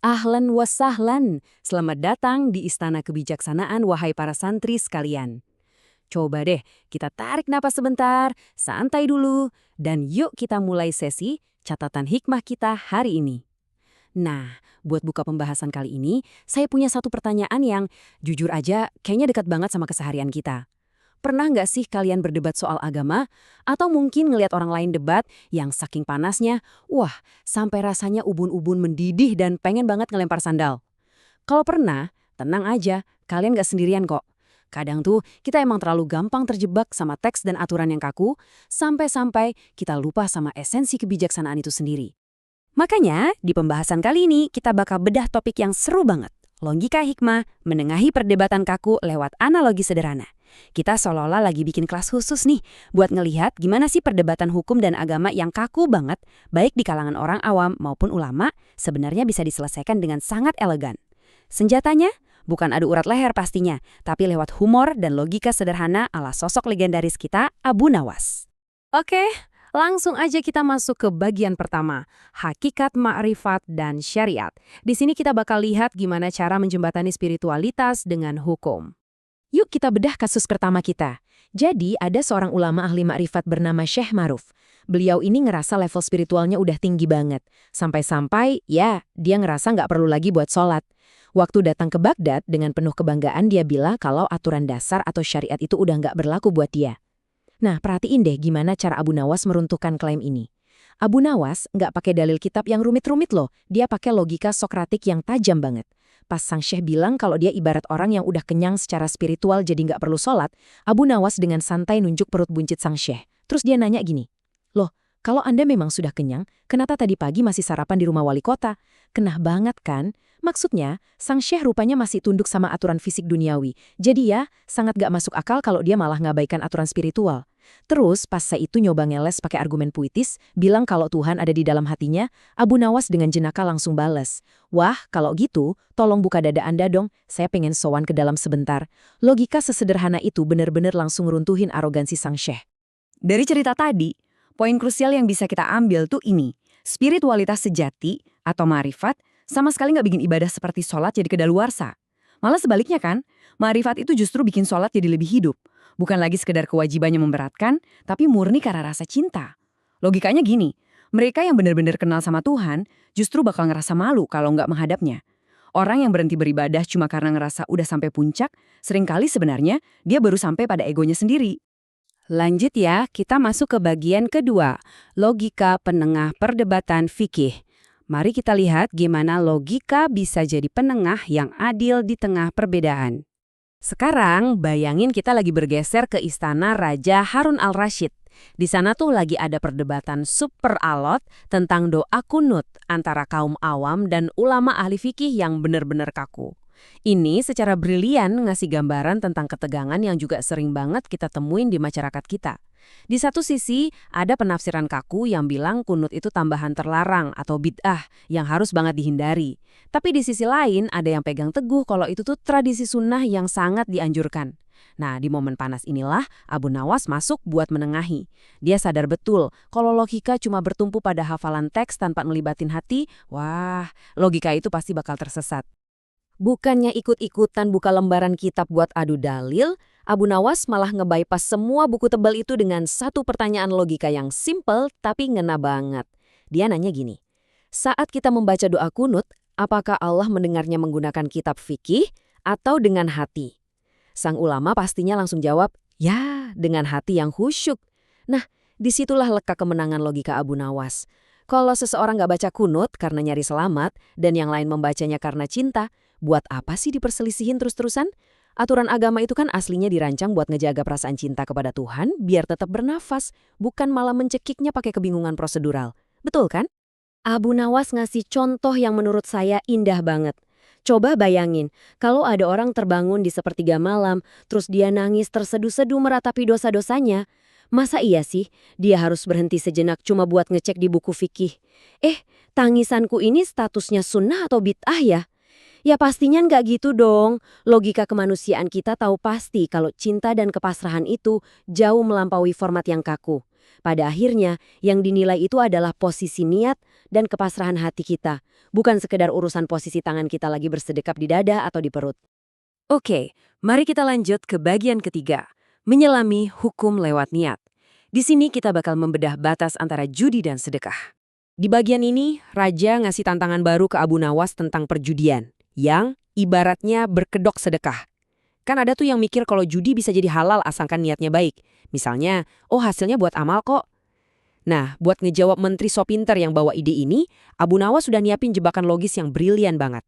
Ahlan wa sahlan, selamat datang di Istana Kebijaksanaan wahai para santri sekalian. Coba deh, kita tarik napas sebentar, santai dulu, dan yuk kita mulai sesi catatan hikmah kita hari ini. Nah, buat buka pembahasan kali ini, saya punya satu pertanyaan yang jujur aja kayaknya dekat banget sama keseharian kita. Pernah nggak sih kalian berdebat soal agama? Atau mungkin ngelihat orang lain debat yang saking panasnya, wah, sampai rasanya ubun-ubun mendidih dan pengen banget ngelempar sandal. Kalau pernah, tenang aja, kalian nggak sendirian kok. Kadang tuh kita emang terlalu gampang terjebak sama teks dan aturan yang kaku, sampai-sampai kita lupa sama esensi kebijaksanaan itu sendiri. Makanya, di pembahasan kali ini kita bakal bedah topik yang seru banget. Logika hikmah menengahi perdebatan kaku lewat analogi sederhana. Kita seolah-olah lagi bikin kelas khusus nih, buat ngelihat gimana sih perdebatan hukum dan agama yang kaku banget, baik di kalangan orang awam maupun ulama, sebenarnya bisa diselesaikan dengan sangat elegan. Senjatanya? Bukan adu urat leher pastinya, tapi lewat humor dan logika sederhana ala sosok legendaris kita, Abu Nawas. Oke, langsung aja kita masuk ke bagian pertama, hakikat ma'rifat dan syariat. Di sini kita bakal lihat gimana cara menjembatani spiritualitas dengan hukum. Yuk kita bedah kasus pertama kita. Jadi ada seorang ulama ahli ma'rifat bernama Syekh Maruf. Beliau ini ngerasa level spiritualnya udah tinggi banget. Sampai-sampai, ya, dia ngerasa nggak perlu lagi buat sholat. Waktu datang ke Baghdad, dengan penuh kebanggaan dia bilang kalau aturan dasar atau syariat itu udah nggak berlaku buat dia. Nah, perhatiin deh gimana cara Abu Nawas meruntuhkan klaim ini. Abu Nawas nggak pakai dalil kitab yang rumit-rumit loh, dia pakai logika Sokratik yang tajam banget. Pas sang Syekh bilang kalau dia ibarat orang yang udah kenyang secara spiritual jadi nggak perlu sholat, Abu Nawas dengan santai nunjuk perut buncit sang Syekh. Terus dia nanya gini, "Loh, kalau Anda memang sudah kenyang, kenapa tadi pagi masih sarapan di rumah wali kota? Kenah banget kan?" Maksudnya, sang Syekh rupanya masih tunduk sama aturan fisik duniawi. Jadi ya, sangat gak masuk akal kalau dia malah ngabaikan aturan spiritual. Terus, pas saya itu nyoba ngeles pakai argumen puitis, bilang kalau Tuhan ada di dalam hatinya, Abu Nawas dengan jenaka langsung bales. "Wah, kalau gitu, tolong buka dada Anda dong, saya pengen sowan ke dalam sebentar." Logika sesederhana itu benar-benar langsung runtuhin arogansi sang Syekh. Dari cerita tadi, poin krusial yang bisa kita ambil tuh ini. Spiritualitas sejati atau ma'rifat sama sekali nggak bikin ibadah seperti sholat jadi kedaluarsa. Malah sebaliknya kan, ma'rifat itu justru bikin sholat jadi lebih hidup. Bukan lagi sekedar kewajibannya memberatkan, tapi murni karena rasa cinta. Logikanya gini, mereka yang benar-benar kenal sama Tuhan justru bakal ngerasa malu kalau nggak menghadapnya. Orang yang berhenti beribadah cuma karena ngerasa udah sampai puncak, seringkali sebenarnya dia baru sampai pada egonya sendiri. Lanjut ya, kita masuk ke bagian kedua, logika penengah perdebatan fikih. Mari kita lihat gimana logika bisa jadi penengah yang adil di tengah perbedaan. Sekarang, bayangin kita lagi bergeser ke istana Raja Harun al-Rasyid. Di sana tuh lagi ada perdebatan super alot tentang doa kunut antara kaum awam dan ulama ahli fikih yang benar-benar kaku. Ini secara brilian ngasih gambaran tentang ketegangan yang juga sering banget kita temuin di masyarakat kita. Di satu sisi, ada penafsiran kaku yang bilang kunut itu tambahan terlarang atau bid'ah yang harus banget dihindari. Tapi di sisi lain, ada yang pegang teguh kalau itu tuh tradisi sunnah yang sangat dianjurkan. Nah, di momen panas inilah Abu Nawas masuk buat menengahi. Dia sadar betul kalau logika cuma bertumpu pada hafalan teks tanpa ngelibatin hati, wah, logika itu pasti bakal tersesat. Bukannya ikut-ikutan buka lembaran kitab buat adu dalil, Abu Nawas malah nge-bypass semua buku tebal itu dengan satu pertanyaan logika yang simple tapi ngena banget. Dia nanya gini, saat kita membaca doa kunut, apakah Allah mendengarnya menggunakan kitab fikih atau dengan hati? Sang ulama pastinya langsung jawab, ya, dengan hati yang khusyuk. Nah, disitulah lekat kemenangan logika Abu Nawas. Kalau seseorang nggak baca kunut karena nyari selamat dan yang lain membacanya karena cinta, buat apa sih diperselisihin terus-terusan? Aturan agama itu kan aslinya dirancang buat ngejaga perasaan cinta kepada Tuhan biar tetap bernafas, bukan malah mencekiknya pakai kebingungan prosedural. Betul kan? Abu Nawas ngasih contoh yang menurut saya indah banget. Coba bayangin, kalau ada orang terbangun di sepertiga malam, terus dia nangis terseduh-seduh meratapi dosa-dosanya. Masa iya sih dia harus berhenti sejenak cuma buat ngecek di buku fikih? Tangisanku ini statusnya sunnah atau bid'ah ya? Ya pastinya nggak gitu dong. Logika kemanusiaan kita tahu pasti kalau cinta dan kepasrahan itu jauh melampaui format yang kaku. Pada akhirnya, yang dinilai itu adalah posisi niat dan kepasrahan hati kita, bukan sekedar urusan posisi tangan kita lagi bersedekap di dada atau di perut. Oke, mari kita lanjut ke bagian ketiga, menyelami hukum lewat niat. Di sini kita bakal membedah batas antara judi dan sedekah. Di bagian ini, Raja ngasih tantangan baru ke Abu Nawas tentang perjudian, yang ibaratnya berkedok sedekah. Kan ada tuh yang mikir kalau judi bisa jadi halal asalkan niatnya baik. Misalnya, oh hasilnya buat amal kok. Nah, buat ngejawab menteri so pinter yang bawa ide ini, Abu Nawas sudah nyiapin jebakan logis yang brilian banget.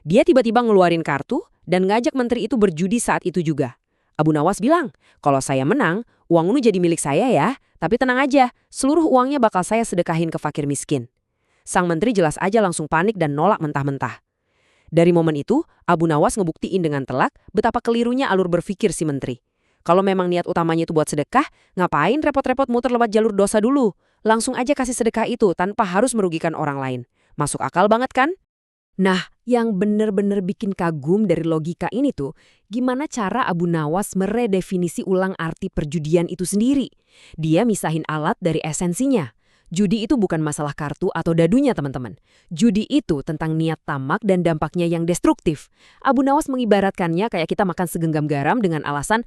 Dia tiba-tiba ngeluarin kartu dan ngajak menteri itu berjudi saat itu juga. Abu Nawas bilang, kalau saya menang, uang ini jadi milik saya ya, tapi tenang aja, seluruh uangnya bakal saya sedekahin ke fakir miskin. Sang menteri jelas aja langsung panik dan nolak mentah-mentah. Dari momen itu, Abu Nawas ngebuktiin dengan telak betapa kelirunya alur berpikir si menteri. Kalau memang niat utamanya itu buat sedekah, ngapain repot-repot muter lewat jalur dosa dulu? Langsung aja kasih sedekah itu tanpa harus merugikan orang lain. Masuk akal banget kan? Nah, yang bener-bener bikin kagum dari logika ini tuh, gimana cara Abu Nawas meredefinisi ulang arti perjudian itu sendiri. Dia misahin alat dari esensinya. Judi itu bukan masalah kartu atau dadunya, teman-teman. Judi itu tentang niat tamak dan dampaknya yang destruktif. Abu Nawas mengibaratkannya kayak kita makan segenggam garam dengan alasan,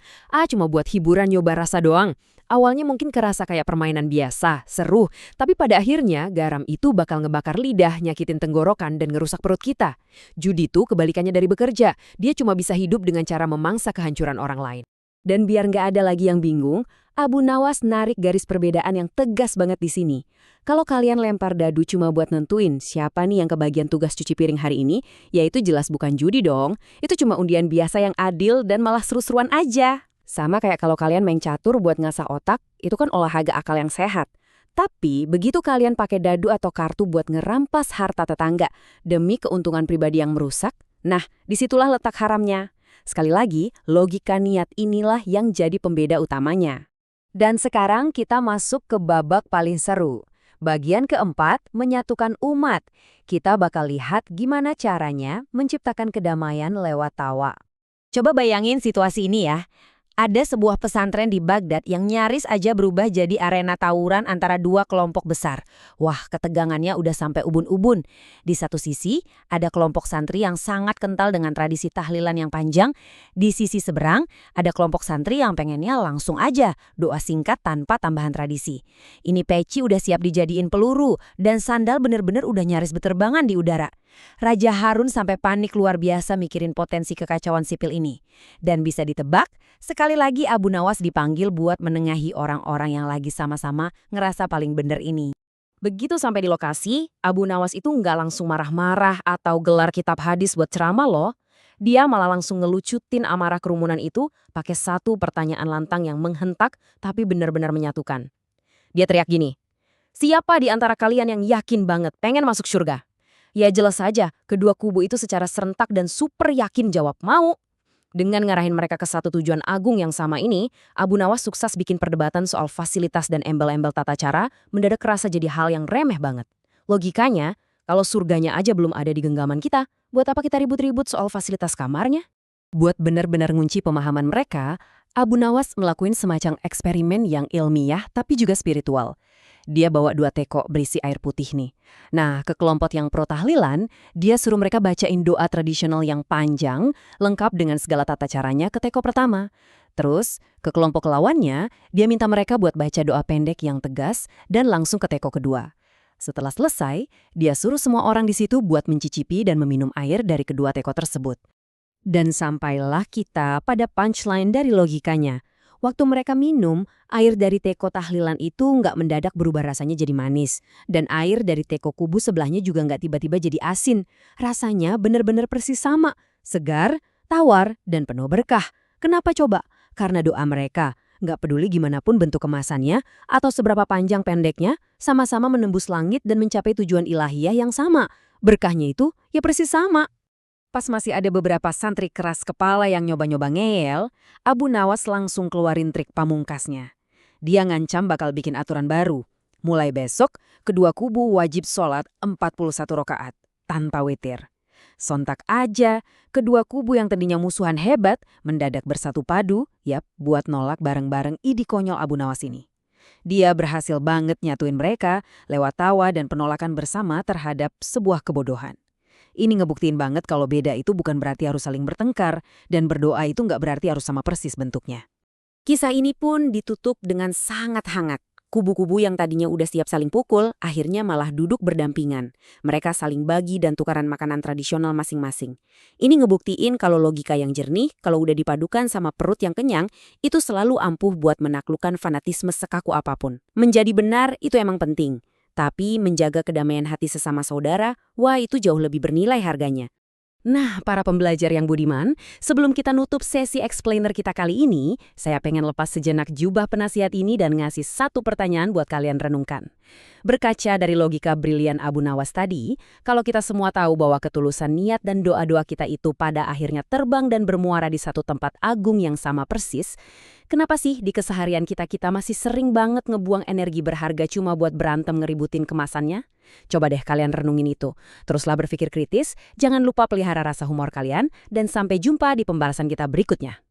cuma buat hiburan nyoba rasa doang. Awalnya mungkin kerasa kayak permainan biasa, seru, tapi pada akhirnya garam itu bakal ngebakar lidah, nyakitin tenggorokan, dan ngerusak perut kita. Judi itu kebalikannya dari bekerja, dia cuma bisa hidup dengan cara memangsa kehancuran orang lain. Dan biar nggak ada lagi yang bingung, Abu Nawas narik garis perbedaan yang tegas banget di sini. Kalau kalian lempar dadu cuma buat nentuin siapa nih yang kebagian tugas cuci piring hari ini, ya itu jelas bukan judi dong. Itu cuma undian biasa yang adil dan malah seru-seruan aja. Sama kayak kalau kalian main catur buat ngasah otak, itu kan olahraga akal yang sehat. Tapi begitu kalian pakai dadu atau kartu buat ngerampas harta tetangga demi keuntungan pribadi yang merusak, nah disitulah letak haramnya. Sekali lagi, logika niat inilah yang jadi pembeda utamanya. Dan sekarang kita masuk ke babak paling seru. Bagian keempat, menyatukan umat. Kita bakal lihat gimana caranya menciptakan kedamaian lewat tawa. Coba bayangin situasi ini ya. Ada sebuah pesantren di Baghdad yang nyaris aja berubah jadi arena tawuran antara dua kelompok besar. Wah, ketegangannya udah sampai ubun-ubun. Di satu sisi, ada kelompok santri yang sangat kental dengan tradisi tahlilan yang panjang. Di sisi seberang, ada kelompok santri yang pengennya langsung aja doa singkat tanpa tambahan tradisi. Ini peci udah siap dijadiin peluru, dan sandal bener-bener udah nyaris beterbangan di udara. Raja Harun sampai panik luar biasa mikirin potensi kekacauan sipil ini. Dan bisa ditebak, sekali lagi Abu Nawas dipanggil buat menengahi orang-orang yang lagi sama-sama ngerasa paling bener ini. Begitu sampai di lokasi, Abu Nawas itu nggak langsung marah-marah atau gelar kitab hadis buat ceramah loh. Dia malah langsung ngelucutin amarah kerumunan itu pakai satu pertanyaan lantang yang menghentak tapi benar-benar menyatukan. Dia teriak gini, siapa di antara kalian yang yakin banget pengen masuk surga? Ya jelas saja, kedua kubu itu secara serentak dan super yakin jawab mau. Dengan ngarahin mereka ke satu tujuan agung yang sama ini, Abu Nawas sukses bikin perdebatan soal fasilitas dan embel-embel tata cara mendadak kerasa jadi hal yang remeh banget. Logikanya, kalau surganya aja belum ada di genggaman kita, buat apa kita ribut-ribut soal fasilitas kamarnya? Buat benar-benar ngunci pemahaman mereka, Abu Nawas melakukan semacam eksperimen yang ilmiah tapi juga spiritual. Dia bawa 2 teko berisi air putih nih. Nah, ke kelompok yang pro tahlilan, dia suruh mereka bacain doa tradisional yang panjang, lengkap dengan segala tata caranya ke teko pertama. Terus, ke kelompok lawannya, dia minta mereka buat baca doa pendek yang tegas dan langsung ke teko kedua. Setelah selesai, dia suruh semua orang di situ buat mencicipi dan meminum air dari kedua teko tersebut. Dan sampailah kita pada punchline dari logikanya. Waktu mereka minum, air dari teko tahlilan itu nggak mendadak berubah rasanya jadi manis. Dan air dari teko kubu sebelahnya juga nggak tiba-tiba jadi asin. Rasanya benar-benar persis sama, segar, tawar, dan penuh berkah. Kenapa coba? Karena doa mereka. Nggak peduli gimana pun bentuk kemasannya atau seberapa panjang pendeknya, sama-sama menembus langit dan mencapai tujuan ilahiyah yang sama. Berkahnya itu ya persis sama. Pas masih ada beberapa santri keras kepala yang nyoba-nyoba ngeyel, Abu Nawas langsung keluarin trik pamungkasnya. Dia ngancam bakal bikin aturan baru. Mulai besok, kedua kubu wajib sholat 41 rakaat, tanpa witir. Sontak aja, kedua kubu yang tadinya musuhan hebat mendadak bersatu padu, buat nolak bareng-bareng ide konyol Abu Nawas ini. Dia berhasil banget nyatuin mereka lewat tawa dan penolakan bersama terhadap sebuah kebodohan. Ini ngebuktiin banget kalau beda itu bukan berarti harus saling bertengkar, dan berdoa itu nggak berarti harus sama persis bentuknya. Kisah ini pun ditutup dengan sangat hangat. Kubu-kubu yang tadinya udah siap saling pukul, akhirnya malah duduk berdampingan. Mereka saling bagi dan tukaran makanan tradisional masing-masing. Ini ngebuktiin kalau logika yang jernih, kalau udah dipadukan sama perut yang kenyang, itu selalu ampuh buat menaklukkan fanatisme sekaku apapun. Menjadi benar itu emang penting. Tapi menjaga kedamaian hati sesama saudara, wah itu jauh lebih bernilai harganya. Nah, para pembelajar yang budiman, sebelum kita nutup sesi explainer kita kali ini, saya pengen lepas sejenak jubah penasihat ini dan ngasih satu pertanyaan buat kalian renungkan. Berkaca dari logika brilian Abu Nawas tadi, kalau kita semua tahu bahwa ketulusan niat dan doa-doa kita itu pada akhirnya terbang dan bermuara di satu tempat agung yang sama persis, kenapa sih di keseharian kita masih sering banget ngebuang energi berharga cuma buat berantem ngeributin kemasannya? Coba deh kalian renungin itu. Teruslah berpikir kritis, jangan lupa pelihara rasa humor kalian, dan sampai jumpa di pembahasan kita berikutnya.